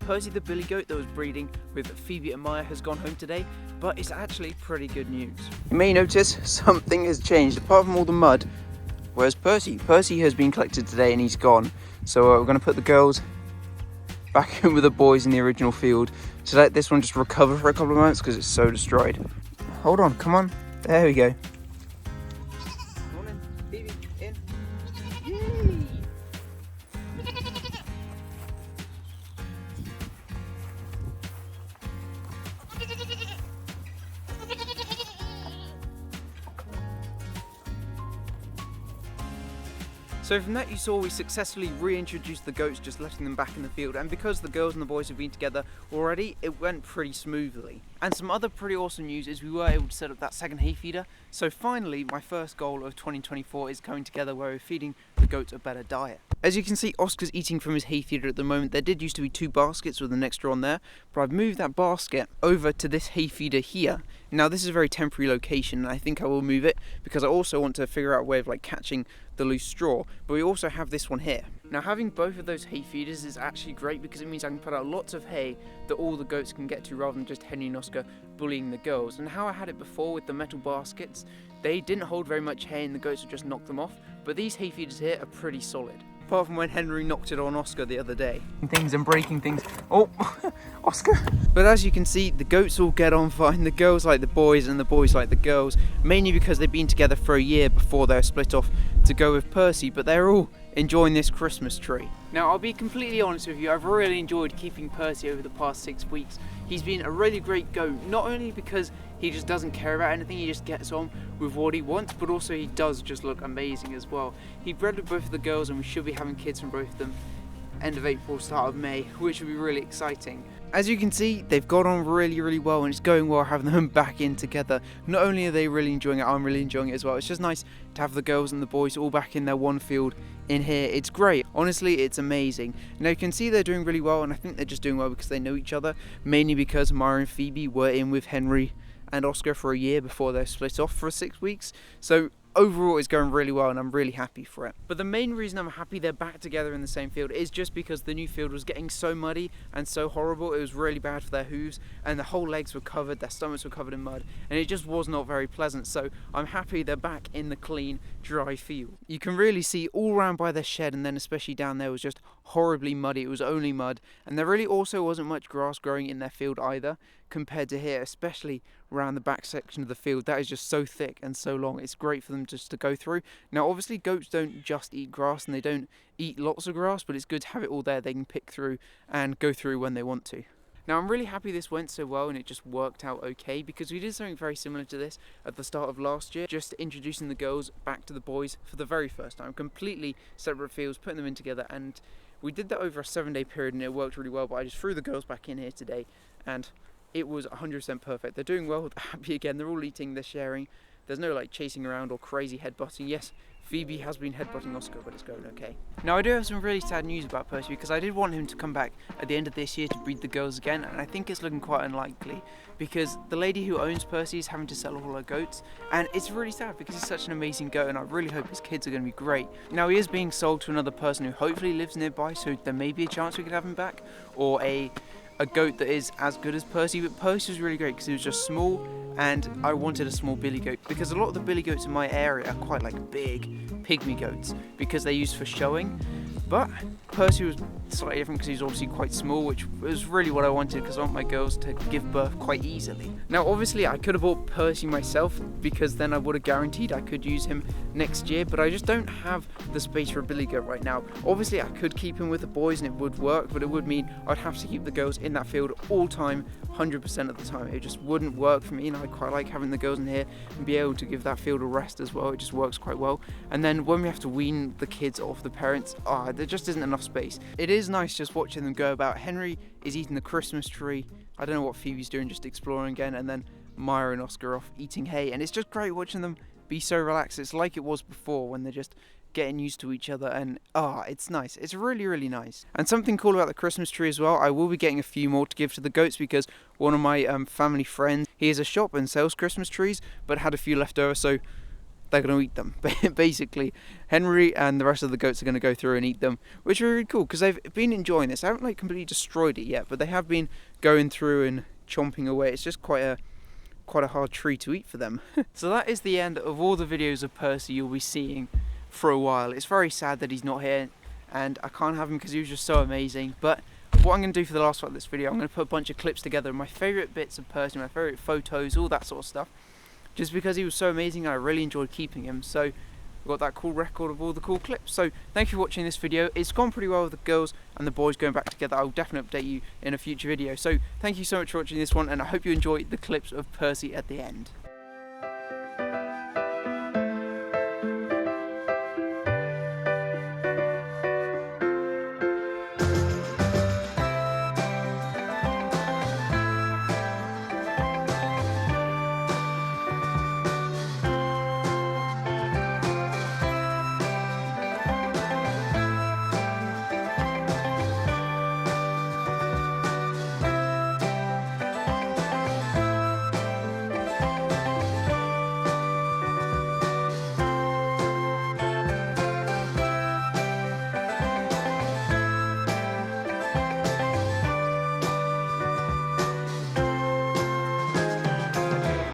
Percy the billy goat that was breeding with Phoebe and Maya has gone home today, but it's actually pretty good news. You may notice something has changed apart from all the mud. Where's Percy? Percy has been collected today and he's gone. So we're going to put the girls back in with the boys in the original field to let this one just recover for a couple of months because it's so destroyed. Hold on, come on. There we go. Come on in, Phoebe, in. Yay! So from that you saw we successfully reintroduced the goats, just letting them back in the field, and because the girls and the boys have been together already, it went pretty smoothly. And some other pretty awesome news is we were able to set up that second hay feeder, so finally my first goal of 2024 is coming together where we're feeding the goats a better diet. As you can see, Oscar's eating from his hay feeder at the moment. There did used to be 2 baskets with an extra on there, but I've moved that basket over to this hay feeder here. Now this is a very temporary location and I think I will move it because I also want to figure out a way of catching the loose straw, but we also have this one here. Now having both of those hay feeders is actually great because it means I can put out lots of hay that all the goats can get to rather than just Henry and Oscar bullying the girls. And how I had it before with the metal baskets, they didn't hold very much hay and the goats would just knock them off, but these hay feeders here are pretty solid. Apart from when Henry knocked it on Oscar the other day. Things and breaking things. Oh, Oscar. But as you can see, the goats all get on fine. The girls like the boys and the boys like the girls, mainly because they've been together for a year before they're split off to go with Percy, but they're all enjoying this Christmas tree. Now I'll be completely honest with you, I've really enjoyed keeping Percy over the past 6 weeks. He's been a really great goat, not only because he just doesn't care about anything, he just gets on with what he wants, but also he does just look amazing as well. He bred with both of the girls and we should be having kids from both of them end of April, start of May, which will be really exciting. As you can see, they've got on really well and it's going well having them back in together. Not only are they really enjoying it, I'm really enjoying it as well. It's just nice to have the girls and the boys all back in their one field in here. It's great. Honestly, it's amazing. Now you can see they're doing really well and I think they're just doing well because they know each other, mainly because Mara and Phoebe were in with Henry and Oscar for a year before they split off for 6 weeks. So overall it's going really well and I'm really happy for it. But the main reason I'm happy they're back together in the same field is just because the new field was getting so muddy and so horrible. It was really bad for their hooves and their whole legs were covered, their stomachs were covered in mud, and it just was not very pleasant. So I'm happy they're back in the clean, dry field. You can really see all around by their shed, and then especially down there was just horribly muddy. It was only mud, and there really also wasn't much grass growing in their field either compared to here, especially around the back section of the field. That is just so thick and so long. It's great for them just to go through. Now obviously goats don't just eat grass and they don't eat lots of grass, but it's good to have it all there. They can pick through and go through when they want to. Now I'm really happy this went so well and it just worked out okay, because we did something very similar to this at the start of last year, just introducing the girls back to the boys for the very first time, completely separate fields, putting them in together, and we did that over a 7-day period and it worked really well. But I just threw the girls back in here today and it was 100% perfect. They're doing well, they're happy again, they're all eating, they're sharing. There's no chasing around or crazy headbutting. Yes, Phoebe has been headbutting Oscar, but it's going okay. Now I do have some really sad news about Percy, because I did want him to come back at the end of this year to breed the girls again, and I think it's looking quite unlikely because the lady who owns Percy is having to sell all her goats, and it's really sad because he's such an amazing goat and I really hope his kids are going to be great. Now he is being sold to another person who hopefully lives nearby, so there may be a chance we could have him back, or a goat that is as good as Percy. But Percy was really great because he was just small and I wanted a small billy goat, because a lot of the billy goats in my area are quite big pygmy goats because they're used for showing. But Percy was slightly different because he's obviously quite small, which was really what I wanted because I want my girls to give birth quite easily. Now obviously I could have bought Percy myself because then I would have guaranteed I could use him next year, but I just don't have the space for a billy goat right now. Obviously I could keep him with the boys and it would work, but it would mean I'd have to keep the girls in that field all time, 100% of the time. It just wouldn't work for me, and I quite like having the girls in here and be able to give that field a rest as well. It just works quite well. And then when we have to wean the kids off the parents, there just isn't enough space. It is nice just watching them go about. Henry is eating the Christmas tree. I don't know what Phoebe's doing, just exploring again, and then Maya and Oscar off eating hay, and it's just great watching them be so relaxed. It's like it was before when they're just getting used to each other, and it's nice. It's really nice. And something cool about the Christmas tree as well, I will be getting a few more to give to the goats because one of my family friends, he has a shop and sells Christmas trees but had a few left over, so they're going to eat them. Basically, Henry and the rest of the goats are going to go through and eat them, which is really cool because they've been enjoying this. They haven't like completely destroyed it yet, but they have been going through and chomping away. It's just quite a hard tree to eat for them. So that is the end of all the videos of Percy you'll be seeing for a while. It's very sad that he's not here, and I can't have him because he was just so amazing. But what I'm going to do for the last part of this video, I'm going to put a bunch of clips together, my favourite bits of Percy, my favourite photos, all that sort of stuff. Just because he was so amazing, I really enjoyed keeping him. So I've got that cool record of all the cool clips. So thank you for watching this video. It's gone pretty well with the girls and the boys going back together. I'll definitely update you in a future video. So thank you so much for watching this one, and I hope you enjoy the clips of Percy at the end.